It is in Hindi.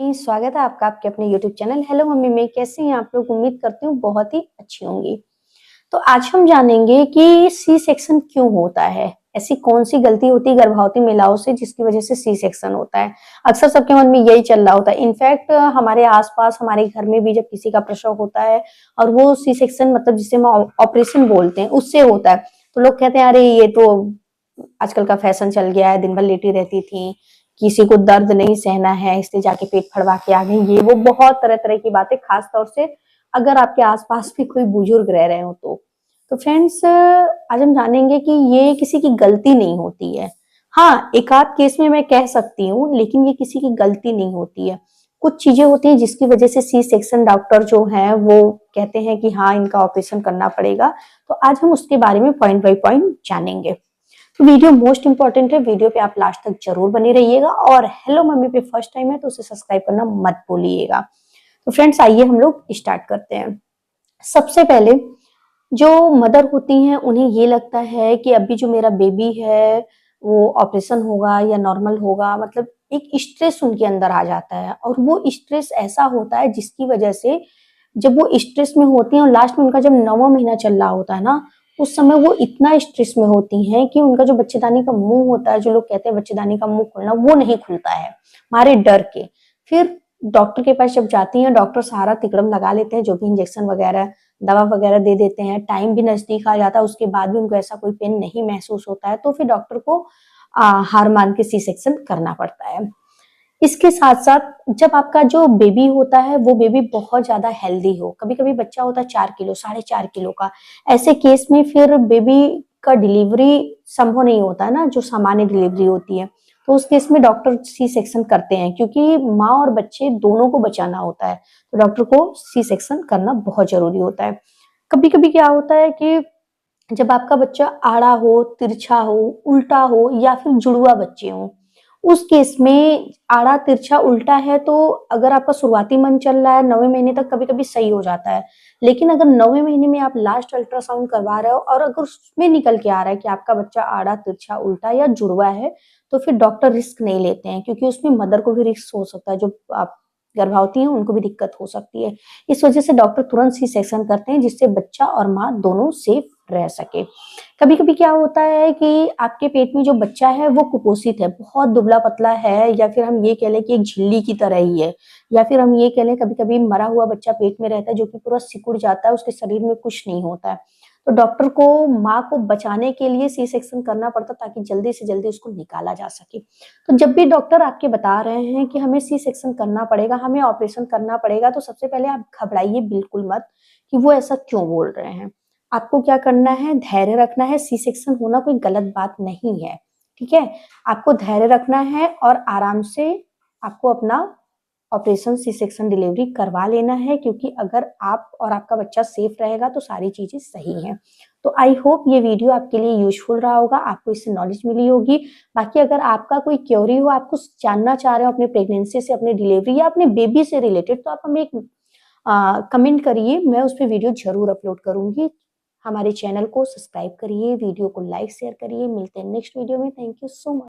मॉर्निंग, स्वागत है आपका आपके अपने यूट्यूब चैनल हेलो मम्मी में। कैसे हैं आप लोग? उम्मीद करती हूँ बहुत ही अच्छी होंगी। तो आज हम जानेंगे कि सी सेक्शन क्यों होता है। ऐसी कौन सी गलती होती है गर्भवती महिलाओं से जिसकी वजह से सी सेक्शन होता है। अक्सर सबके मन में यही चल रहा होता है। इनफैक्ट हमारे आसपास हमारे घर में भी जब किसी का प्रसव होता है और वो सी सेक्शन मतलब जिसे हम ऑपरेशन बोलते हैं उससे होता है, तो लोग कहते हैं अरे ये तो आजकल का फैशन चल गया है, दिन भर लेटी रहती थी, किसी को दर्द नहीं सहना है इसलिए जाके पेट फड़वा के आ गई। ये वो बहुत तरह तरह की बातें, खास तौर से अगर आपके आसपास भी कोई बुजुर्ग रह रहे हो तो फ्रेंड्स आज हम जानेंगे कि ये किसी की गलती नहीं होती है। हाँ, एक आध केस में मैं कह सकती हूँ, लेकिन ये किसी की गलती नहीं होती है। कुछ चीजें होती हैं जिसकी वजह से सी सेक्शन डॉक्टर जो है वो कहते हैं कि हाँ इनका ऑपरेशन करना पड़ेगा। तो आज हम उसके बारे में पॉइंट बाय पॉइंट जानेंगे। तो वीडियो मोस्ट इंपॉर्टेंट है, वीडियो पे आप लास्ट तक जरूर बने रहिएगा और हेलो मम्मी पे फर्स्ट टाइम है तो उसे सब्सक्राइब करना मत भूलिएगा। तो फ्रेंड्स आइए हम लोग स्टार्ट करते हैं। सबसे पहले जो मदर होती हैं उन्हें ये लगता है कि अभी जो मेरा बेबी है वो ऑपरेशन होगा या नॉर्मल होगा, मतलब एक स्ट्रेस उनके अंदर आ जाता है और वो स्ट्रेस ऐसा होता है जिसकी वजह से जब वो स्ट्रेस में होती हैं और लास्ट में उनका जब 9वां महीना चल रहा होता है ना, उस समय वो इतना स्ट्रेस में होती हैं कि उनका जो बच्चेदानी का मुंह होता है, जो लोग कहते हैं बच्चेदानी का मुंह खुलना, वो नहीं खुलता है मारे डर के। फिर डॉक्टर के पास जब जाती हैं, डॉक्टर सारा तिकड़म लगा लेते हैं, जो भी इंजेक्शन वगैरह दवा वगैरह दे देते हैं, टाइम भी नजदीक आ जाता है, उसके बाद भी उनको ऐसा कोई पेन नहीं महसूस होता है, तो फिर डॉक्टर को हार मान के सी सेक्शन करना पड़ता है। इसके साथ साथ जब आपका जो बेबी होता है वो बेबी बहुत ज्यादा हेल्दी हो, कभी कभी बच्चा होता है 4 किलो 4.5 किलो का, ऐसे केस में फिर बेबी का डिलीवरी संभव नहीं होता है ना, जो सामान्य डिलीवरी होती है, तो उस केस में डॉक्टर सी सेक्शन करते हैं क्योंकि माँ और बच्चे दोनों को बचाना होता है। तो डॉक्टर को सी सेक्शन करना बहुत जरूरी होता है। कभी कभी क्या होता है कि जब आपका बच्चा आड़ा हो, तिरछा हो, उल्टा हो या फिर जुड़वा बच्चे हो, उस केस में आड़ा तिरछा उल्टा है तो अगर आपका शुरुआती मन चल रहा है 9वें महीने तक कभी कभी सही हो जाता है, लेकिन अगर 9वें महीने में आप लास्ट अल्ट्रासाउंड करवा रहे हो और अगर उसमें निकल के आ रहा है कि आपका बच्चा आड़ा तिरछा उल्टा या जुड़वा है, तो फिर डॉक्टर रिस्क नहीं लेते हैं क्योंकि उसमें मदर को भी रिस्क हो सकता है, जो आप गर्भवती हैं उनको भी दिक्कत हो सकती है। इस वजह से डॉक्टर तुरंत सी सेक्शन करते हैं जिससे बच्चा और माँ दोनों सेफ रह सके। कभी कभी क्या होता है कि आपके पेट में जो बच्चा है वो कुपोषित है, बहुत दुबला पतला है, या फिर हम ये कह लें कि एक झिल्ली की तरह ही है, या फिर हम ये कह लें कभी कभी मरा हुआ बच्चा पेट में रहता है जो कि पूरा सिकुड़ जाता है, उसके शरीर में कुछ नहीं होता है, तो डॉक्टर को माँ को बचाने के लिए सी सेक्शन करना पड़ता ताकि जल्दी से जल्दी उसको निकाला जा सके। तो जब भी डॉक्टर आपके बता रहे हैं कि हमें सी सेक्शन करना पड़ेगा, हमें ऑपरेशन करना पड़ेगा, तो सबसे पहले आप घबराइए बिल्कुल मत कि वो ऐसा क्यों बोल रहे हैं। आपको क्या करना है, धैर्य रखना है। सी सेक्शन होना कोई गलत बात नहीं है, ठीक है। आपको धैर्य रखना है और आराम से आपको अपना ऑपरेशन सी सेक्शन डिलीवरी करवा लेना है, क्योंकि अगर आप और आपका बच्चा सेफ रहेगा तो सारी चीजें सही हैं। तो आई होप ये वीडियो आपके लिए यूजफुल रहा होगा, आपको इससे नॉलेज मिली होगी। बाकी अगर आपका कोई क्वेरी हो, आपको जानना चाह रहे हो अपने प्रेगनेंसी से, अपने डिलीवरी या अपने बेबी से रिलेटेड, तो आप हमें एक कमेंट करिए, मैं उस पर वीडियो जरूर अपलोड करूंगी। हमारे चैनल को सब्सक्राइब करिए, वीडियो को लाइक शेयर करिए। मिलते हैं नेक्स्ट वीडियो में। Thank you so much.